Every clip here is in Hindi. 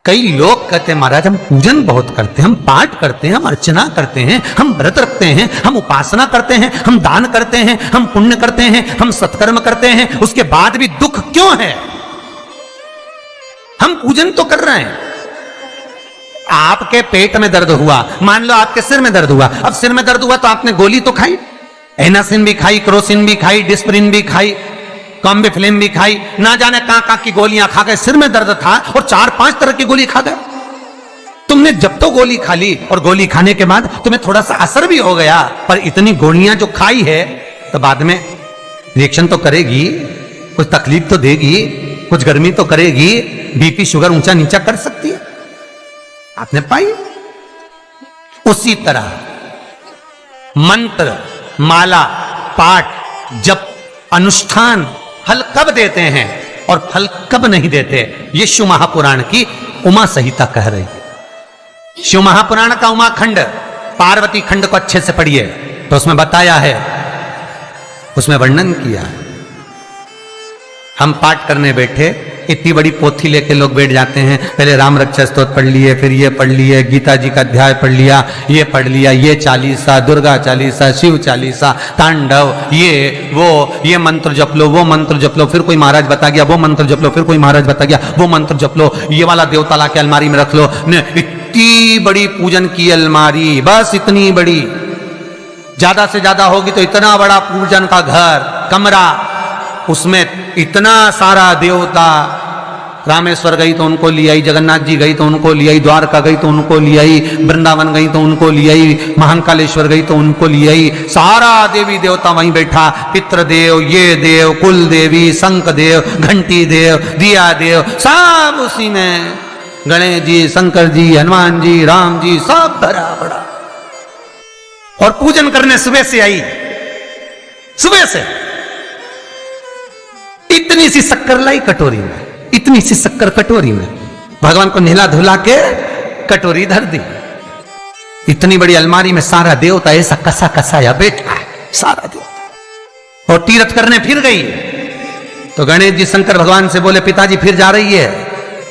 कई लोग कहते हैं महाराज हम पूजन बहुत करते हैं, हम पाठ करते हैं, हम अर्चना करते हैं, हम व्रत रखते हैं, हम उपासना करते हैं, हम दान करते हैं, हम पुण्य करते हैं, हम सत्कर्म करते हैं, उसके बाद भी दुख क्यों है? हम पूजन तो कर रहे हैं। आपके पेट में दर्द हुआ, मान लो आपके सिर में दर्द हुआ, अब सिर में दर्द हुआ तो आपने गोली तो खाई, एनासिन भी खाई, क्रोसिन भी खाई, डिस्प्रिन भी खाई, कॉम्बिफ्लेम भी खाई, ना जाने कहां की गोलियां खा गए। सिर में दर्द था और 4-5 तरह की गोली खा गए। तुमने जब तो गोली खा ली और गोली खाने के बाद तुम्हें थोड़ा सा असर भी हो गया, पर इतनी गोलियां जो खाई है तो बाद में रिएक्शन तो करेगी, कुछ तकलीफ तो देगी, कुछ गर्मी तो करेगी, बीपी शुगर ऊंचा नीचा कर सकती है। आपने पाई। उसी तरह मंत्र, माला, पाठ, जप, अनुष्ठान फल कब देते हैं और फल कब नहीं देते, ये शिव महापुराण की उमा संहिता कह रही है। शिव महापुराण का उमा खंड, पार्वती खंड को अच्छे से पढ़िए तो उसमें बताया है, उसमें वर्णन किया है। हम पाठ करने बैठे, इतनी बड़ी पोथी लेके लोग बैठ जाते हैं, पहले राम रक्षा स्तोत्र पढ़ लिए, फिर ये पढ़ लिए, गीता जी का अध्याय पढ़ लिया, ये पढ़ लिया, ये चालीसा, दुर्गा चालीसा, शिव चालीसा, तांडव, ये मंत्र जप लो, वो मंत्र जप लो, फिर कोई महाराज बता गया वो मंत्र जप लो, फिर कोई महाराज बता गया वो मंत्र जप लो, ये वाला देवता ला के अलमारी में रख लो। इतनी बड़ी पूजन की अलमारी, बस इतनी बड़ी, ज्यादा से ज्यादा होगी तो इतना बड़ा पूजन का घर, कमरा, उसमें इतना सारा देवता। रामेश्वर गई तो उनको ले आई, जगन्नाथ जी गई तो उनको ले आई, द्वारका गई तो उनको ले आई, वृंदावन गई तो उनको ले आई, महाकालेश्वर गई तो उनको ले आई, सारा देवी देवता वहीं बैठा, पितृदेव, ये देव, कुल देवी, शंख देव, घंटी देव, दिया देव, सब उसी में, गणेश जी, शंकर जी, हनुमान जी, राम जी, सब भरा पड़ा। और पूजन करने सुबह से आई, सुबह से इतनी सी शक्कर लाई कटोरी में, इतनी सी शक्कर कटोरी में, भगवान को नहला धुला के कटोरी धर दी। इतनी बड़ी अलमारी में सारा देवता ऐसा कसा कसाया बैठा है, सारा देवता। और तीर्थ करने फिर गई तो गणेश जी शंकर भगवान से बोले पिताजी फिर जा रही है।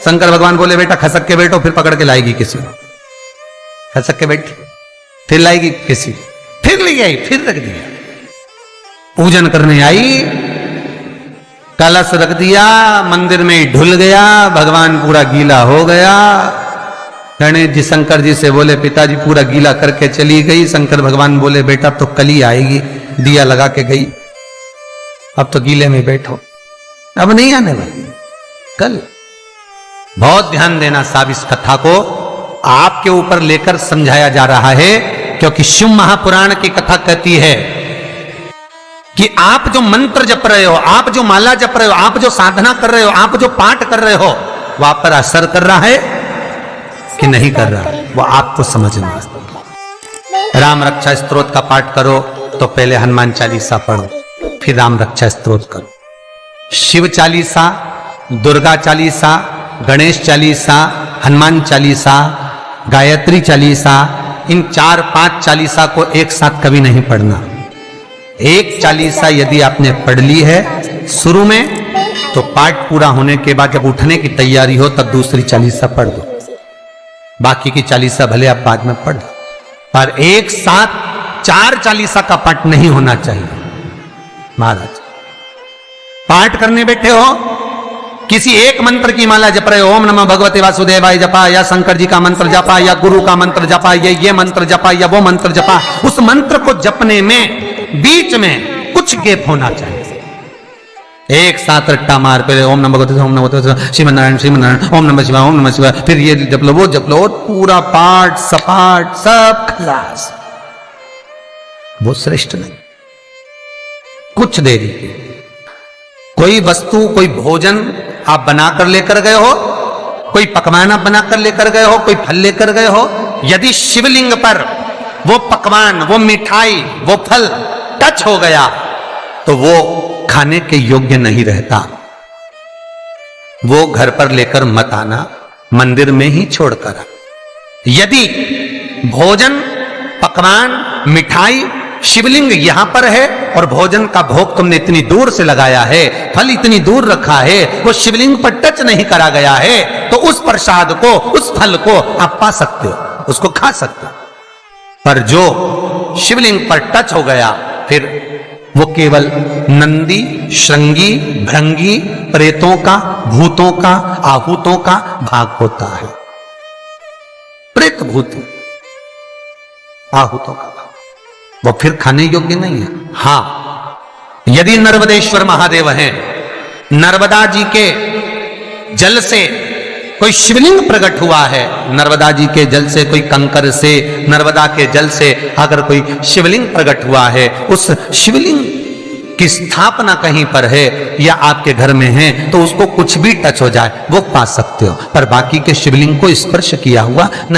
शंकर भगवान बोले बेटा खसक के बैठो, फिर पकड़ के लाएगी किसी को। खसक के बैठी, फिर लाएगी किसी, फिर ले आई, फिर रख दिया। पूजन करने आई, कलश रख दिया, मंदिर में ढुल गया, भगवान पूरा गीला हो गया। गणेश जी शंकर जी से बोले पिताजी पूरा गीला करके चली गई। शंकर भगवान बोले बेटा तो कल ही आएगी, दिया लगा के गई, अब तो गीले में बैठो, अब नहीं आने वाली, कल। बहुत ध्यान देना साहब, इस कथा को आपके ऊपर लेकर समझाया जा रहा है, क्योंकि शिव महापुराण की कथा कहती है कि आप जो मंत्र जप रहे हो, आप जो माला जप रहे हो, आप जो साधना कर रहे हो, आप जो पाठ कर रहे हो, वह आप पर असर कर रहा है कि नहीं कर रहा है, वो आपको समझना है। राम रक्षा स्तोत्र का पाठ करो तो पहले हनुमान चालीसा पढ़ो, फिर राम रक्षा स्तोत्र करो। शिव चालीसा, दुर्गा चालीसा, गणेश चालीसा, हनुमान चालीसा, गायत्री चालीसा, इन 4-5 चालीसा को एक साथ कभी नहीं पढ़ना। एक चालीसा यदि आपने पढ़ ली है शुरू में, तो पाठ पूरा होने के बाद जब उठने की तैयारी हो तब दूसरी चालीसा पढ़ दो, बाकी की चालीसा भले आप बाद में पढ़ दो, पर एक साथ 4 चालीसा का पाठ नहीं होना चाहिए। महाराज पाठ करने बैठे हो, किसी एक मंत्र की माला जप रहे हो, ओम नमः भगवते वासुदेवाय जपा, या शंकर जी का मंत्र जपा, या गुरु का मंत्र जपा, ये मंत्र जपा, या वो मंत्र जपा, उस मंत्र को जपने में बीच में कुछ गैप होना चाहिए। एक साथ रट्टा मार पे ओम नमः भगवते, ओम नमः भगवते, श्रीमन्नारायण श्रीमन्नारायण, ओम नमः शिवाय, ओम नमः शिवाय, फिर ये जप लो, वो जप लो, पूरा पाठ सपाट सब खलास, वो श्रेष्ठ नहीं। कुछ देरी की कोई वस्तु, कोई भोजन आप बनाकर लेकर गए हो, कोई पकवान आप बनाकर लेकर गए हो, कोई फल लेकर गए हो, यदि शिवलिंग पर वो पकवान, वो मिठाई, वो फल टच हो गया तो वो खाने के योग्य नहीं रहता। वो घर पर लेकर मत आना, मंदिर में ही छोड़कर। यदि भोजन, पकवान, मिठाई, शिवलिंग यहां पर है और भोजन का भोग तुमने इतनी दूर से लगाया है, फल इतनी दूर रखा है, वो शिवलिंग पर टच नहीं करा गया है, तो उस प्रसाद को, उस फल को आप पा सकते हो, उसको खा सकते हो। पर जो शिवलिंग पर टच हो गया, फिर वो केवल नंदी, श्रृंगी, भृंगी, प्रेतों का, भूतों का, आहूतों का भाग होता है। प्रेत भूत आहूतों का भाग, वो फिर खाने योग्य नहीं है। हां, यदि नर्मदेश्वर महादेव हैं, नर्मदा जी के जल से कोई शिवलिंग प्रकट हुआ है, नर्मदा जी के जल से, कोई कंकर से, नर्मदा के जल से अगर कोई शिवलिंग प्रकट हुआ है, उस शिवलिंग की स्थापना कहीं पर है या आपके घर में है, तो उसको कुछ भी टच हो जाए वो पा सकते हो, पर बाकी के शिवलिंग को स्पर्श किया हुआ नहीं।